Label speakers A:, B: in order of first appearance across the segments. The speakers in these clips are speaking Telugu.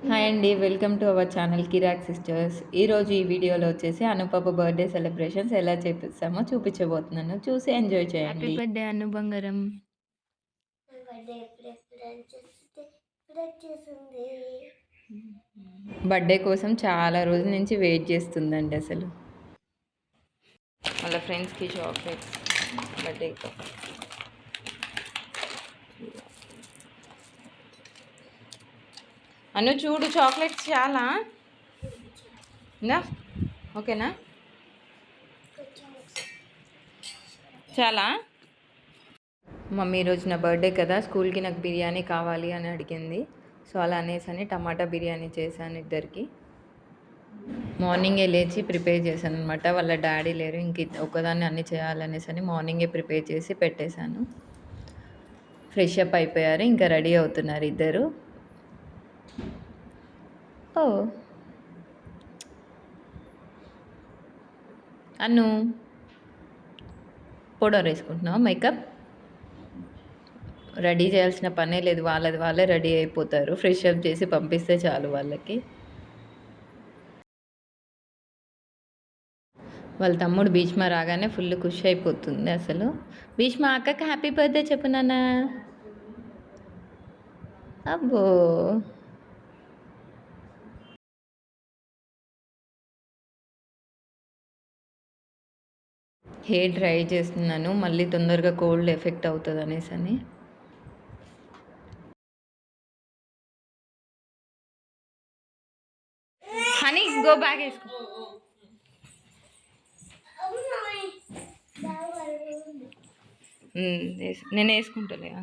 A: హాయ్ అండి. Welcome to our channel Kiraak sisters. ఈరోజు ఈ వీడియోలో వచ్చేసి అనుపమ బర్త్డే సెలబ్రేషన్స్ ఎలా చేపిస్తామో చూపించబోతున్నాను. చూసి ఎంజాయ్
B: హ్యాపీ
A: చేయండి.
B: బర్త్డే అను బంగారం.
A: బర్త్డే కోసం చాలా రోజుల నుంచి వెయిట్ చేస్తుందండి అసలు. వాళ్ళ ఫ్రెండ్స్కి చాక్లెట్స్ బర్త్డే. అను చూడు చాక్లెట్స్ చాలా ఇంకా ఓకేనా చాలా. మమ్మీ ఈరోజు నా బర్త్డే కదా, స్కూల్కి నాకు బిర్యానీ కావాలి అని అడిగింది. సో అలా అనేసి టమాటా బిర్యానీ చేశాను ఇద్దరికి. మార్నింగే లేచి ప్రిపేర్ చేశాను అనమాట. వాళ్ళ డాడీ లేరు, ఇంక ఒకదాన్ని అన్నీ చేయాలనేసి మార్నింగే ప్రిపేర్ చేసి పెట్టేశాను. ఫ్రెష్ అప్ అయిపోయారు, ఇంకా రెడీ అవుతున్నారు ఇద్దరు. ఓ అన్ను పౌడర్ వేసుకుంటున్నావా? మేకప్ రెడీ చేయాల్సిన పనే లేదు, వాళ్ళే రెడీ అయిపోతారు. ఫ్రెష్ అప్ చేసి పంపిస్తే చాలు వాళ్ళకి. వాళ్ళ తమ్ముడు భీష్మ రాగానే ఫుల్ ఖుషి అయిపోతుంది అసలు. భీష్మ అక్కకి హ్యాపీ బర్త్డే చెప్పు నాన్న. అబ్బో హెయిర్ డ్రై చేస్తున్నాను, మళ్ళీ తొందరగా కోల్డ్ ఎఫెక్ట్ అవుతుంది అనేసి అని. హనీ గో బ్యాగ్ వేసుకో. నేను వేసుకుంటలే.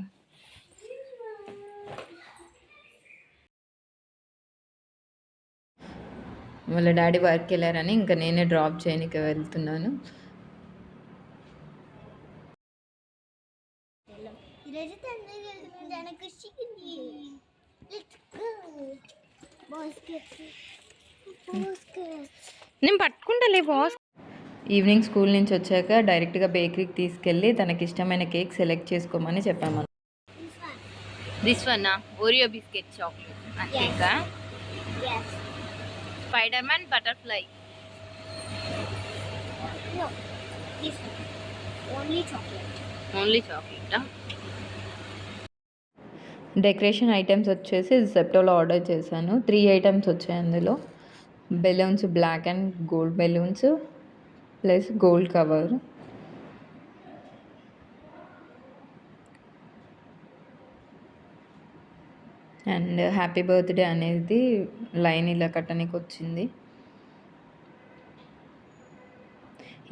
A: వాళ్ళ డాడీ వర్క్ వెళ్ళారని ఇంకా నేనే డ్రాప్ చేయడానికి వెళ్తున్నాను. నేను పట్టుకుంటలే బాస్. ఈవినింగ్ స్కూల్ నుంచి వచ్చాక డైరెక్ట్గా బేకరీకి తీసుకెళ్ళి తనకి ఇష్టమైన కేక్ సెలెక్ట్ చేసుకోమని చెప్పాము. This one Oreo biscuit chocolate కేకా? Spider Man butterfly. ఓన్లీ చాక్లెటా? డెకరేషన్ ఐటమ్స్ వచ్చేసి జెప్టోలో ఆర్డర్ చేశాను. 3 ఐటమ్స్ వచ్చాయి అందులో. Balloons, black and gold balloons plus gold cover. And happy birthday అనేది లైన్ ఇలా కట్టడానికి వచ్చింది.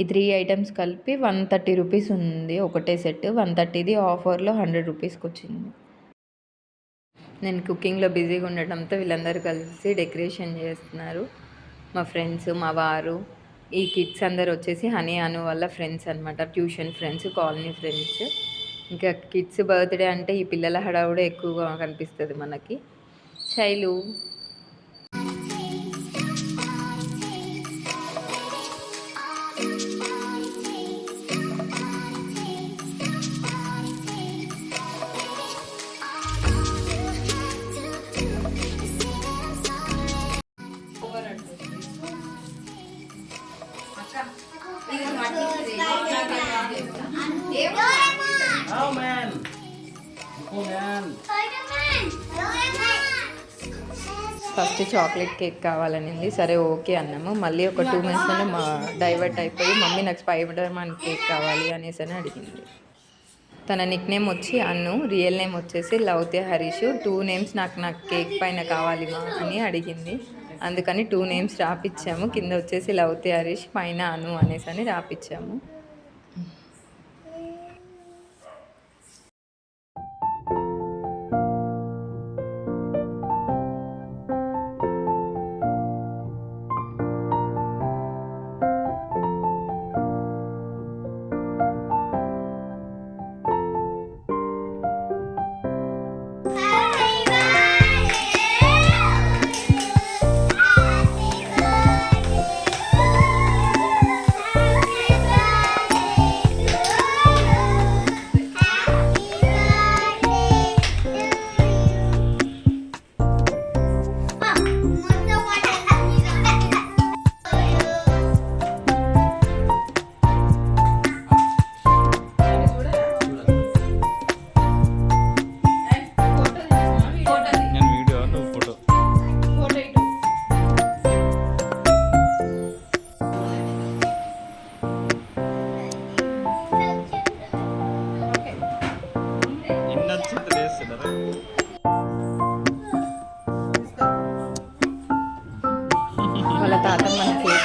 A: ఈ 3 ఐటమ్స్ కలిపి 130 రూపీస్ ఉంది ఒకటే సెట్. 130ది ఆఫర్లో 100 రూపీస్కి వచ్చింది. నేను కుకింగ్లో బిజీగా ఉండటంతో వీళ్ళందరూ కలిసి డెకరేషన్ చేస్తున్నారు. మా ఫ్రెండ్స్, మా వారు, ఈ కిడ్స్ అందరు వచ్చేసి హనీ అను వాళ్ళ ఫ్రెండ్స్ అనమాట. Tuition friends, colony friends. ఇంకా కిడ్స్ బర్త్డే అంటే ఈ పిల్లల హడావుడే ఎక్కువగా కనిపిస్తుంది మనకి. శైలు ఫస్ట్ చాక్లెట్ కేక్ కావాలనింది. సరే ఓకే అన్నాము. మళ్ళీ ఒక 2 మంత్స్లోనే డైవర్ట్ అయిపోయి మమ్మీ నాకు స్పైడర్ మ్యాన్ కేక్ కావాలి అనేసి అని అడిగింది. తన నిక్ నేమ్ వచ్చి అన్ను, రియల్ నేమ్ వచ్చేసి లౌత్య హరీష్. 2 నేమ్స్ నాకు కేక్ పైన కావాలి మా అని అడిగింది. అందుకని 2 నేమ్స్ రాపిచ్చాము. కింద వచ్చేసి లౌత్య హరీష్, పైన అను అనేసి అని రాపిచ్చాము.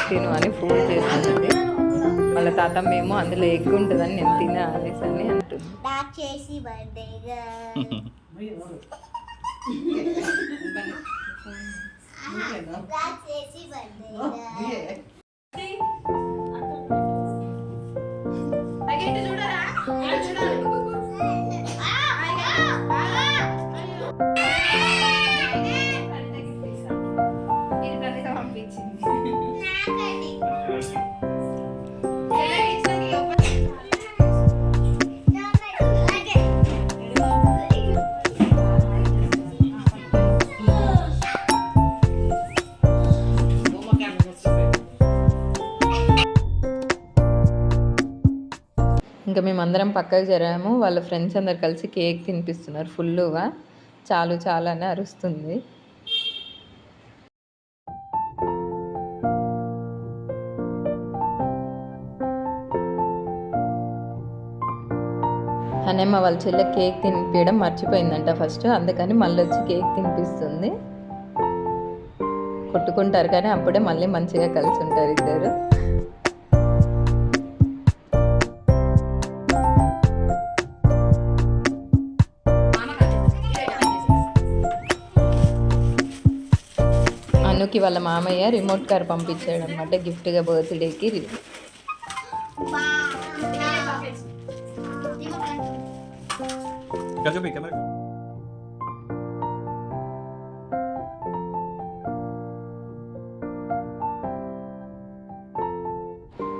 A: తిను అని ఫోన్ చేస్తుంది. వాళ్ళ తాతమ్మ ఏమో అందులో ఎగ్ ఉంటుందని నేను తిన అనేసి అని అంటుంది. ఇంకా మేమందరం పక్కకు జరాము. వాళ్ళ ఫ్రెండ్స్ అందరు కలిసి కేక్ తినిపిస్తున్నారు ఫుల్లుగా. చాలు చాలు అని అరుస్తుంది. అనేమ్మ వాళ్ళ చెల్లె కేక్ తినిపించడం మర్చిపోయిందంట ఫస్ట్, అందుకని మళ్ళీ వచ్చి కేక్ తినిపిస్తుంది. కొట్టుకుంటారు కానీ అప్పుడే మళ్ళీ మంచిగా కలిసి ఉంటారు ఇద్దరు. అనుకి వాళ్ళ మామయ్య రిమోట్ కార్ పంపించాడు అనమాట గిఫ్ట్గా బర్త్డేకి.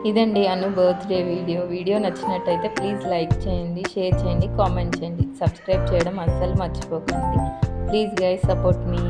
A: ఇదండి అను బర్త్డే వీడియో నచ్చినట్టయితే ప్లీజ్ లైక్ చేయండి, షేర్ చేయండి, కామెంట్ చేయండి, సబ్స్క్రైబ్ చేయడం అస్సలు మర్చిపోకండి. Please guys support me.